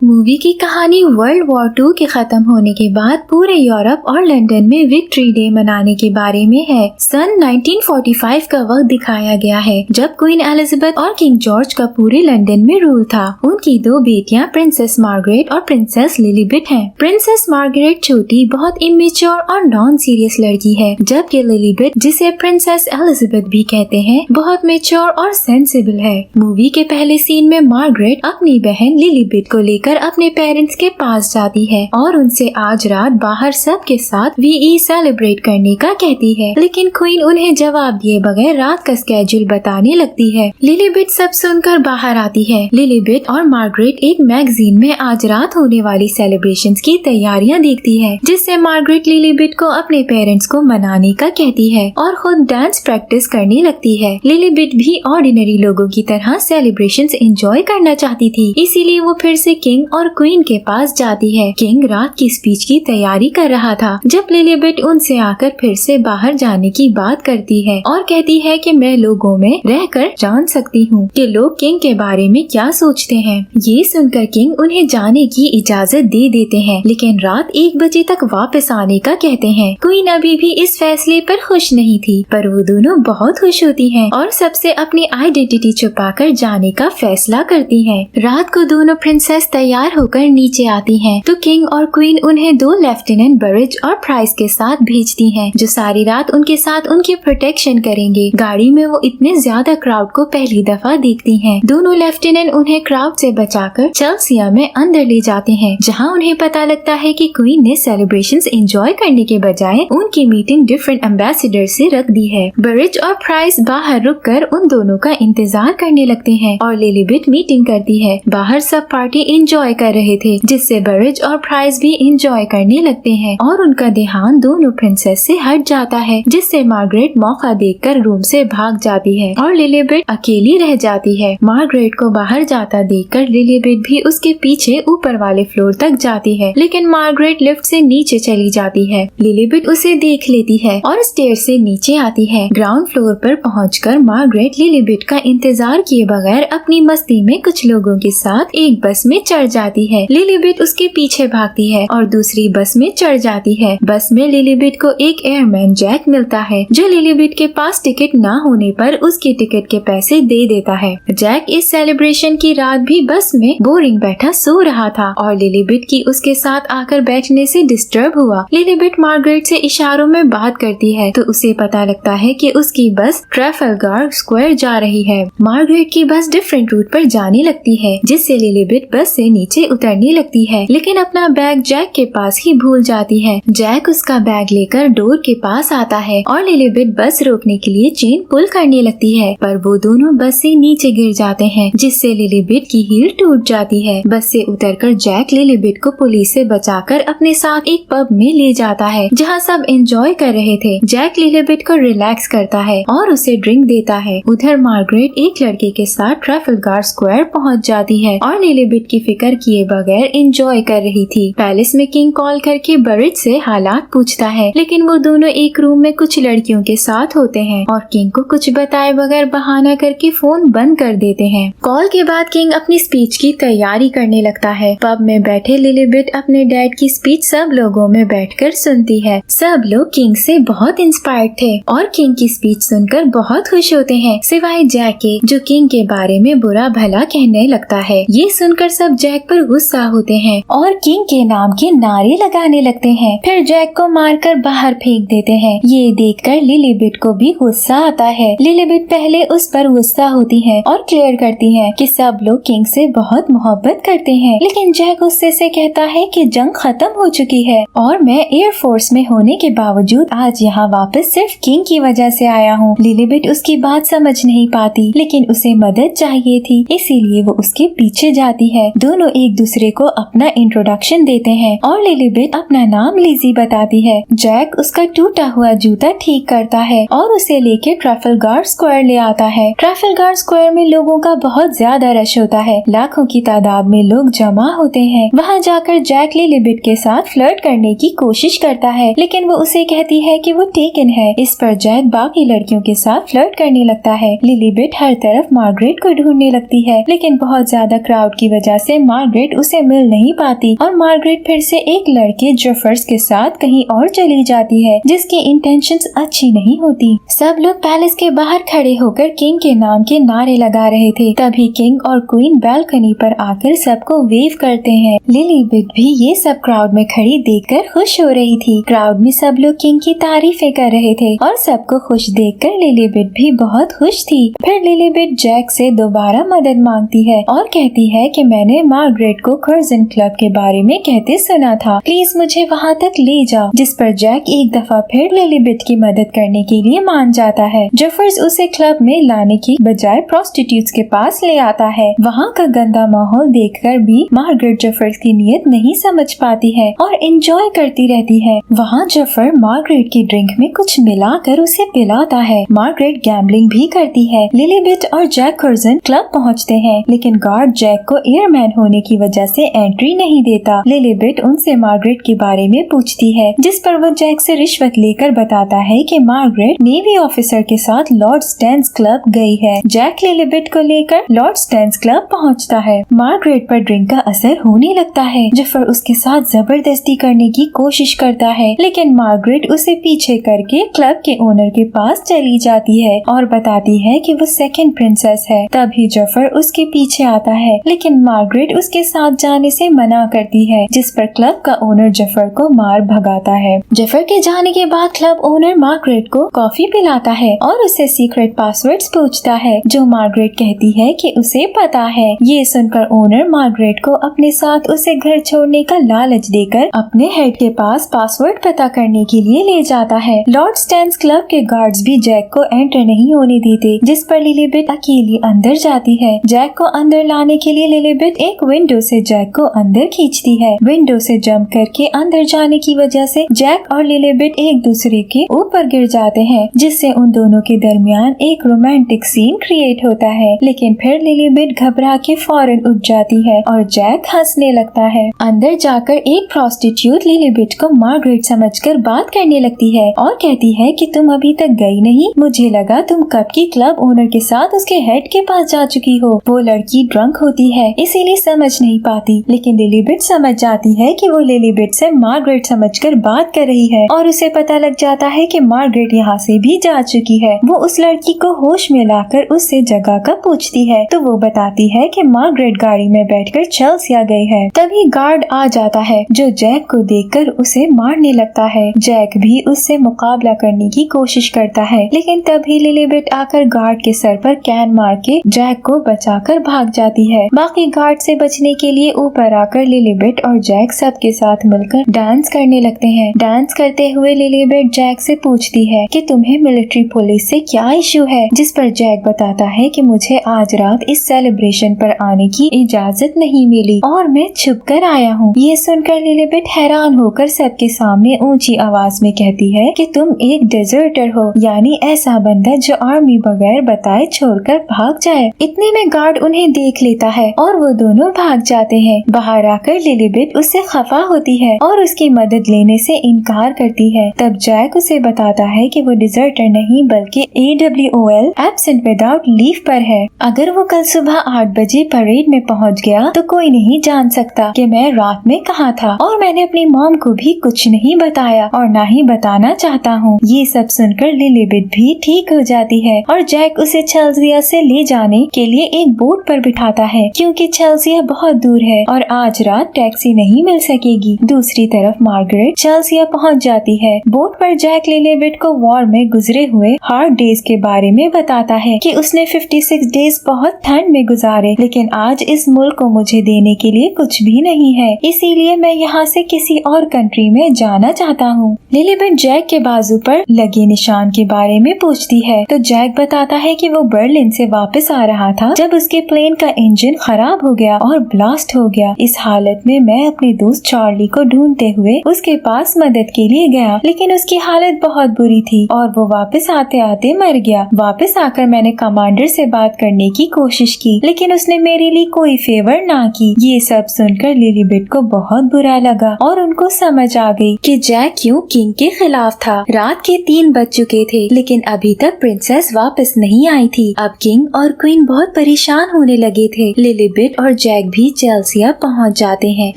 Movie की कहानी world war 2 के खत्म होने के बाद पूरे यूरोप और लंदन में विक्ट्री डे मनाने के बारे में है। सन 1945 का वक्त दिखाया गया है जब क्वीन एलिजाबेथ और किंग जॉर्ज का पूरे लंदन में रूल था। उनकी दो बेटियां प्रिंसेस मार्गरेट और प्रिंसेस लिलीबेट हैं। प्रिंसेस मार्गरेट छोटी, बहुत इमेच्योर और नॉन सीरियस लड़की है, जबकि लिलीबेट, जिसे प्रिंसेस एलिजाबेथ भी कहते हैं, बहुत मेच्योर और सेंसिबल है। मूवी के पहले सीन में मार्गरेट अपनी बहन लिलीबेट को लेकर अपने पेरेंट्स के पास जाती है और उनसे आज रात बाहर सबके साथ वीई सेलिब्रेट करने का कहती है, लेकिन क्वीन उन्हें जवाब दिए बगैर रात का स्केड्यूल बताने लगती है। लिलीबेट सब सुनकर बाहर आती है। लिलीबेट और मार्गरेट एक मैगजीन में आज रात होने वाली सेलिब्रेशंस की तैयारियां देखती है, जिससे मार्गरेट लिलीबेट को अपने पेरेंट्स को मनाने का कहती है और खुद डांस प्रैक्टिस करने लगती है। लिलीबेट भी ऑर्डिनरी लोगों की तरह सेलिब्रेशंस एंजॉय करना चाहती थी, इसीलिए वो फिर से किंग और क्वीन के पास जाती है। किंग रात की स्पीच की तैयारी कर रहा था जब लिलीबेट उनसे आकर फिर से बाहर जाने की बात करती है और कहती है कि मैं लोगों में रहकर जान सकती हूँ कि लोग किंग के बारे में क्या सोचते हैं। ये सुनकर किंग उन्हें जाने की इजाजत दे देते हैं, लेकिन रात 1 बजे तक वापस आने का कहते हैं। क्वीन अभी भी इस फैसले पर खुश नहीं थी, पर वो दोनों बहुत खुश होती हैं और सबसे अपनी आइडेंटिटी छुपाकर जाने का फैसला करती हैं। रात को दोनों प्रिंसेस तैयार होकर नीचे आती हैं, तो किंग और क्वीन उन्हें 2 लेफ्टिनेंट बरिज और प्राइस के साथ भेजती हैं, जो सारी रात उनके साथ उनकी प्रोटेक्शन करेंगे। गाड़ी में वो इतने ज्यादा क्राउड को पहली दफा देखती हैं। दोनों लेफ्टिनेंट उन्हें क्राउड से बचाकर चेल्सिया में अंदर ले जाते हैं, जहां उन्हें पता लगता है कि क्वीन ने सेलिब्रेशंस एंजॉय करने के बजाय उनकी मीटिंग डिफरेंट एम्बेसडर से रख दी है। बरिज और प्राइस बाहर रुककर उन दोनों का इंतजार करने लगते हैं और लिलीबेट मीटिंग करती है। बाहर सब पार्टी एंजॉय कर रहे थे, जिससे बरिज और प्राइस भी एंजॉय करने लगते हैं और उनका ध्यान दोनों प्रिंसेस से हट जाता है, जिससे मार्गरेट मौका देखकर रूम से भाग जाती है और लिलीबेट अकेली रह जाती है। मार्गरेट को बाहर जाता देखकर लिलीबेट भी उसके पीछे ऊपर वाले फ्लोर तक जाती है, लेकिन मार्गरेट लिफ्ट से नीचे चली जाती है। लिलीबेट उसे देख लेती है और स्टेयर से नीचे आती है। ग्राउंड फ्लोर पर पहुंचकर मार्गरेट लिलीबेट का इंतजार किए बगैर अपनी मस्ती में कुछ लोगों के साथ एक बस में चढ़ जाती है। लिलीबेट उसके पीछे भागती है और दूसरी बस में चढ़ जाती है। बस में लिलीबेट को एक एयरमैन जैक मिलता है, जो लिलीबेट के पास टिकट न होने पर उसके टिकट के पैसे दे देता है। जैक इस सेलिब्रेशन की रात भी बस में बोरिंग बैठा सो रहा था और लिलीबेट की उसके साथ आकर बैठने से डिस्टर्ब हुआ। लिलीबेट मार्गरेट से इशारों में बात करती है, तो उसे पता लगता है कि उसकी बस ट्रैफलगार स्क्वायर जा रही है। मार्गरेट की बस डिफरेंट रूट पर जाने लगती है, जिससे लिलीबेट बस से नीचे उतरने लगती है, लेकिन अपना बैग जैक के पास ही भूल जाती है। जैक उसका बैग लेकर डोर के पास आता है और लिलीबेट बस रोकने के लिए चेन पुल करने लगती है, पर वो दोनों बस से नीचे गिर जाते हैं, जिससे लिलीबेट की हील टूट जाती है। बस से उतरकर जैक लिलीबेट को पुलिस से बचाकर अपने साथ एक पब में ले जाता है, जहाँ सब एंजॉय कर रहे थे। जैक लिलीबेट को रिलैक्स करता है और उसे ड्रिंक देता है। उधर मार्गरेट एक लड़के के साथ ट्रैफलगार स्क्वायर पहुँच जाती है और लिलीबेट की फिक्र किए बगैर एंजॉय कर रही थी। पैलेस में किंग कॉल करके बरिज से हालात पूछता है, लेकिन वो दोनों एक रूम में कुछ लड़कियों के साथ होते हैं और किंग को कुछ बताए बगैर बहाना करके फोन बंद कर देते हैं। कॉल के बाद किंग अपनी स्पीच की तैयारी करने लगता है। पब में बैठे लिलीबेट अपने डैड की स्पीच सब लोगों में बैठकर सुनती है। सब लोग किंग से बहुत इंस्पायर्ड थे और किंग की स्पीच सुनकर बहुत खुश होते हैं, सिवाय जैक के, जो किंग के बारे में बुरा भला कहने लगता है। ये सुनकर सब जैक पर गुस्सा होते हैं और किंग के नाम के नारे लगाने लगते हैं। फिर जैक को मारकर बाहर फेंक देते हैं। ये देखकर लिलीबेट को भी गुस्सा आता है। लिलीबेट पहले उस पर गुस्सा होती है और क्लियर करती है कि सब लोग किंग से बहुत मोहब्बत करते हैं, लेकिन जैक गुस्से से कहता है कि जंग खत्म हो चुकी है और मैं एयरफोर्स में होने के बावजूद आज यहाँ वापस सिर्फ किंग की वजह से आया हूँ। लिलीबेट उसकी बात समझ नहीं पाती, लेकिन उसे मदद चाहिए थी, इसीलिए वो उसके पीछे जाती है। दोनों एक दूसरे को अपना इंट्रोडक्शन देते हैं और लिलीबेट अपना नाम लिज़ी बताती है। जैक उसका टूटा हुआ जूता ठीक करता है और उसे लेके ट्रैफलगार स्क्वायर ले आता है। ट्रैफलगार स्क्वायर में लोगों का बहुत ज्यादा रश होता है, लाखों की तादाद में लोग जमा होते हैं। वहाँ जाकर जैक लिलीबेट के साथ फ्लर्ट करने की कोशिश करता है, लेकिन वो उसे कहती है कि वो टेकन है। इस पर जैक बाकी लड़कियों के साथ फ्लर्ट करने लगता है। लिलीबेट हर तरफ मार्गरेट को ढूंढने लगती है, लेकिन बहुत ज्यादा क्राउड की वजह से मार्गरेट उसे मिल नहीं पाती और मार्गरेट फिर से एक लड़के जेफर्स के साथ कहीं और चली जाती है जिसकी इंटेंशंस अच्छी नहीं होती। सब लोग पैलेस के बाहर खड़े होकर किंग के नाम के नारे लगा रहे थे। तभी किंग और क्वीन बालकनी पर आकर सबको वेव करते हैं। लिलीबेट भी ये सब क्राउड में खड़ी देखकर खुश हो रही थी। क्राउड में सब लोग किंग की तारीफें कर रहे थे और सबको खुश देखकर लिलीबेट भी बहुत खुश थी। फिर लिलीबेट जैक से दोबारा मदद मांगती है और कहती है कि मैंने मार्गरेट को कर्जन क्लब के बारे में कहते सुना था, प्लीज मुझे वहाँ तक ले जाओ। जिस पर जैक एक दफा फिर लिलीबेट की मदद करने के लिए मान जाता है। जेफर्स उसे क्लब में लाने की बजाय प्रोस्टिट्यूट्स के पास ले आता है। वहाँ का गंदा माहौल देखकर भी मार्गरेट जेफर्स की नीयत नहीं समझ पाती है और एंजॉय करती रहती है। वहाँ जेफर मार्गरेट की ड्रिंक में कुछ मिलाकर उसे पिलाता है। मार्गरेट गैम्बलिंग भी करती है। लिलीबेट और जैक कर्जन क्लब पहुँचते हैं, लेकिन गार्ड जैक को एयरमैन होने की वजह से एंट्री नहीं देता। लिलीबेट उनसे मार्गरेट के बारे में पूछती है, जिस पर वो जैक से रिश्वत लेकर बताता है कि मार्गरेट नेवी ऑफिसर के साथ लॉर्ड स्टैन्स क्लब गई है। जैक लिलीबेट को लेकर लॉर्ड स्टैन्स क्लब पहुंचता है। मार्गरेट पर ड्रिंक का असर होने लगता है। जेफर उसके साथ जबरदस्ती करने की कोशिश करता है, लेकिन मार्गरेट उसे पीछे करके क्लब के ओनर के पास चली जाती है और बताती है कि वो सेकंड प्रिंसेस है। तभी जेफर उसके पीछे आता है, लेकिन मार्गरेट उसके साथ जाने से मना करती है, जिस पर क्लब का ओनर जेफर को मार भगाता है। जेफर के जाने के बाद क्लब ओनर मार्गरेट को कॉफी पिलाता है और उससे सीक्रेट पासवर्ड्स पूछता है, जो मार्गरेट कहती है कि उसे पता है। ये सुनकर ओनर मार्गरेट को अपने साथ उसे घर छोड़ने का लालच देकर अपने हेड के पास पासवर्ड पता करने के लिए ले जाता है। लॉर्ड स्टैन्स क्लब के गार्ड्स भी जैक को एंटर नहीं होने देते, जिस पर लिलीबेट अकेली अंदर जाती है। जैक को अंदर लाने के लिए लिलीबेट एक विंडो से जैक को अंदर खींचती है। विंडो से जंप करके अंदर जाने की वजह से जैक और लिलीबेट एक दूसरे के ऊपर गिर जाते हैं, जिससे उन दोनों के दरमियान एक रोमांटिक सीन क्रिएट होता है। लेकिन फिर लिलीबेट घबरा के फौरन उठ जाती है और जैक हंसने लगता है। अंदर जाकर एक प्रोस्टिट्यूट लिलीबेट को मार्गरेट समझकर बात करने लगती है और कहती है कि तुम अभी तक गई नहीं, मुझे लगा तुम कब की क्लब ओनर के साथ उसके हेड के पास जा चुकी हो। वो लड़की ड्रंक होती है, इसीलिए समझ नहीं पाती, लेकिन लिलीबेट समझ जाती है कि वो लिलीबेट से मार्गरेट समझकर बात कर रही है और उसे पता लग जाता है कि मार्गरेट यहाँ से भी जा चुकी है। वो उस लड़की को होश में लाकर उससे जगह का पूछती है, तो वो बताती है कि मार्गरेट गाड़ी में बैठकर चेल्सिया गई है। तभी गार्ड आ जाता है, जो जैक को देखकर उसे मारने लगता है। जैक भी उससे मुकाबला करने की कोशिश करता है, लेकिन तभी लिलीबेट आकर गार्ड के सर पर कैन मार के जैक को बचाकर भाग जाती है। बाकी गार्ड से बचने के लिए ऊपर आकर लिलीबेट और जैक सबके साथ मिलकर डांस करने लगते हैं। डांस करते हुए लिलीबेट जैक से पूछती है कि तुम्हें मिलिट्री पुलिस से क्या इश्यू है, जिस पर जैक बताता है कि मुझे आज रात इस सेलिब्रेशन पर आने की इजाजत नहीं मिली और मैं छुप कर आया हूँ। ये सुनकर लिलीबेट हैरान होकर सबके सामने ऊंची आवाज में कहती है कि तुम एक डेजर्टर हो, यानी ऐसा बंदा जो आर्मी बगैर बताए छोड़कर भाग जाए। इतने में गार्ड उन्हें देख लेता है और वो दोनों भाग जाते हैं। बाहर आकर लिलीबेट उससे खफा होती है और उसकी मदद लेने से इनकार करती है। तब जैक उसे बताता है कि वो डिजर्टर नहीं बल्कि AWOL एब्सेंट विदाउट लीव पर है। अगर वो कल सुबह 8 बजे परेड में पहुंच गया तो कोई नहीं जान सकता कि मैं रात में कहाँ था, और मैंने अपनी मॉम को भी कुछ नहीं बताया और ना ही बताना चाहता हूँ। ये सब सुनकर लिलीबेट भी ठीक हो जाती है और जैक उसे चेल्सिया से ले जाने के लिए एक बोट पर बिठाता है, क्योंकि चेल्सिया बहुत दूर है और आज रात टैक्सी नहीं मिल सकेगी। दूसरी तरफ मार्गरेट चेल्सिया पहुंच जाती है। बोट पर जैक लिलीबेट को वॉर में गुजरे हुए हार्ड डेज के बारे में बताता है कि उसने 56 डेज बहुत ठंड में गुजारे, लेकिन आज इस मुल्क को मुझे देने के लिए कुछ भी नहीं है, इसीलिए मैं यहाँ से किसी और कंट्री में जाना चाहता हूँ। लिलीबेट जैक के बाजू पर लगे निशान के बारे में पूछती है, तो जैक बताता है कि वो बर्लिन से वापस आ रहा था जब उसके प्लेन का इंजन खराब हो गया और ब्लास्ट हो गया। इस हालत में मैं अपने दोस्त चार्ली को ढूंढते हुए उसके पास मदद के लिए गया, लेकिन उसकी हालत बहुत बुरी थी और वो वापस आते आते मर गया। वापस आकर मैंने कमांडर से बात करने की कोशिश की, लेकिन उसने मेरे लिए कोई फेवर ना की। ये सब सुनकर लिलीबेट को बहुत बुरा लगा और उनको समझ आ गई कि जैक क्यों किंग के खिलाफ था। रात के 3 बज चुके थे, लेकिन अभी तक प्रिंसेस वापस नहीं आई थी। अब किंग और क्वीन बहुत परेशान होने लगे थे। लिलीबेट और जैक जैक भी चेल्सिया पहुंच जाते हैं,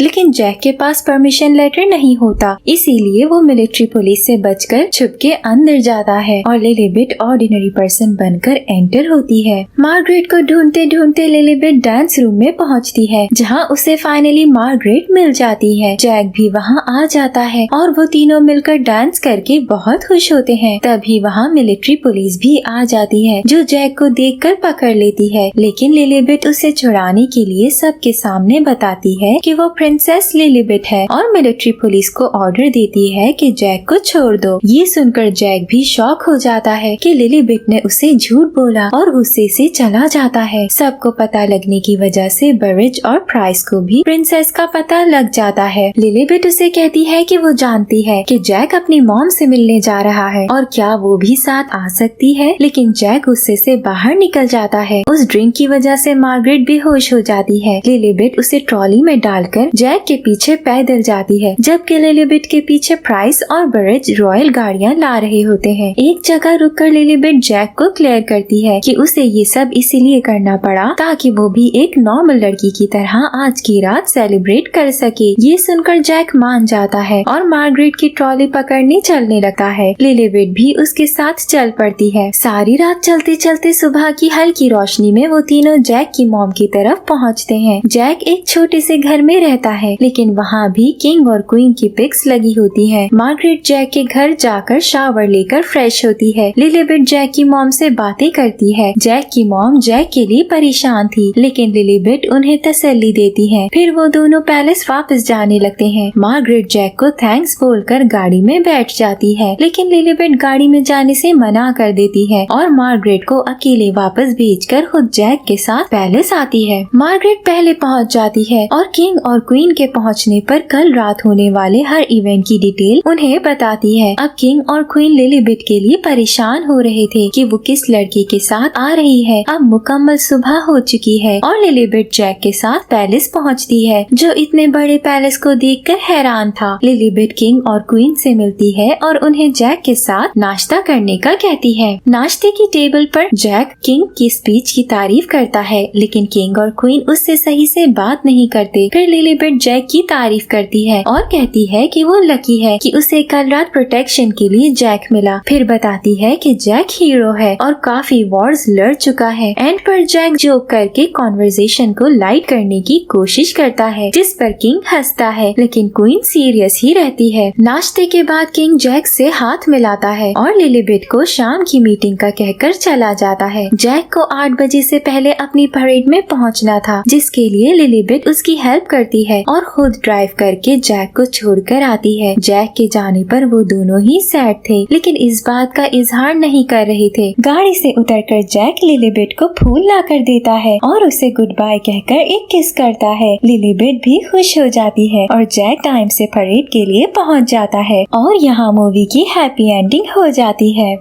लेकिन जैक के पास परमिशन लेटर नहीं होता, इसीलिए वो मिलिट्री पुलिस से बचकर छुप के अंदर जाता है और लिलीबेट ऑर्डिनरी पर्सन बनकर एंटर होती है। मार्गरेट को ढूंढते ढूंढते लिलीबेट डांस रूम में पहुंचती है, जहां उसे फाइनली मार्गरेट मिल जाती है। जैक भी वहां आ जाता है और वो तीनों मिलकर डांस करके बहुत खुश होते हैं। तभी वहां मिलिट्री पुलिस भी आ जाती है, जो जैक को देखकर पकड़ लेती है, लेकिन लिलीबेट उसे छुड़ाने के लिए सबके सामने बताती है कि वो प्रिंसेस लिलीबेट है और मिलिट्री पुलिस को ऑर्डर देती है कि जैक को छोड़ दो। ये सुनकर जैक भी शॉक हो जाता है कि लिलीबेट ने उसे झूठ बोला और गुस्से से चला जाता है। सबको पता लगने की वजह से बरिज और प्राइस को भी प्रिंसेस का पता लग जाता है। लिलीबेट उसे कहती है कि वो जानती है कि जैक अपनी मॉम से मिलने जा रहा है और क्या वो भी साथ आ सकती है, लेकिन जैक गुस्से से बाहर निकल जाता है। उस ड्रिंक की वजह से मार्गरेट बेहोश हो जाती है। लिलीबेट उसे ट्रॉली में डालकर जैक के पीछे पैदल जाती है, जबकि लिलीबेट के पीछे प्राइस और बरिज रॉयल गाड़ियां ला रहे होते हैं। एक जगह रुककर लिलीबेट जैक को क्लियर करती है कि उसे ये सब इसीलिए करना पड़ा ताकि वो भी एक नॉर्मल लड़की की तरह आज की रात सेलिब्रेट कर सके। ये सुनकर जैक मान जाता है और मार्गरेट की ट्रॉली पकड़ने चलने लगता है। लिलीबेट भी उसके साथ चल पड़ती है। सारी रात चलते चलते सुबह की हल्की रोशनी में वो तीनों जैक की मॉम की तरफ पहुंचते हैं। जैक एक छोटे से घर में रहता है, लेकिन वहाँ भी किंग और क्वीन की पिक्स लगी होती है। मार्गरेट जैक के घर जाकर शावर लेकर फ्रेश होती है। लिलीबेट जैक की मॉम से बातें करती है। जैक की मॉम जैक के लिए परेशान थी, लेकिन लिलीबेट उन्हें तसल्ली देती है। फिर वो दोनों पैलेस वापस जाने लगते हैं। मार्गरेट जैक को थैंक्स बोलकर गाड़ी में बैठ जाती है, लेकिन लिलीबेट गाड़ी में जाने से मना कर देती है और मार्गरेट को अकेले वापस भेजकर खुद जैक के साथ पैलेस आती है। मार्गरेट पहले पहुंच जाती है और किंग और क्वीन के पहुंचने पर कल रात होने वाले हर इवेंट की डिटेल उन्हें बताती है। अब किंग और क्वीन लिलीबेट के लिए परेशान हो रहे थे कि वो किस लड़के के साथ आ रही है। अब मुकम्मल सुबह हो चुकी है और लिलीबेट जैक के साथ पैलेस पहुंचती है, जो इतने बड़े पैलेस को देखकर हैरान था। लिलीबेट किंग और क्वीन से मिलती है और उन्हें जैक के साथ नाश्ता करने का कहती है। नाश्ते की टेबल पर जैक किंग की स्पीच की तारीफ करता है, लेकिन किंग और क्वीन उससे सही से बात नहीं करते। फिर लिलीबेट जैक की तारीफ करती है और कहती है कि वो लकी है कि उसे कल रात प्रोटेक्शन के लिए जैक मिला। फिर बताती है कि जैक हीरो है और काफी वॉर्स लड़ चुका है। एंड पर जैक जोक करके कॉन्वर्सेशन को लाइट करने की कोशिश करता है, जिस पर किंग हंसता है, लेकिन क्वीन सीरियस ही रहती है। नाश्ते के बाद किंग जैक से हाथ मिलाता है और लिलीबेट को शाम की मीटिंग का कहकर चला जाता है। जैक को 8 बजे से पहले अपनी परेड में पहुंचना था, जिसके लिए लिलीबेट उसकी हेल्प करती है और खुद ड्राइव करके जैक को छोड़कर आती है। जैक के जाने पर वो दोनों ही सैड थे, लेकिन इस बात का इजहार नहीं कर रहे थे। गाड़ी से उतरकर जैक लिलीबेट को फूल लाकर देता है और उसे गुड बाय कहकर एक किस करता है। लिलीबेट भी खुश हो जाती है और जैक टाइम से परेड के लिए पहुंच जाता है और यहाँ मूवी की हैप्पी एंडिंग हो जाती है।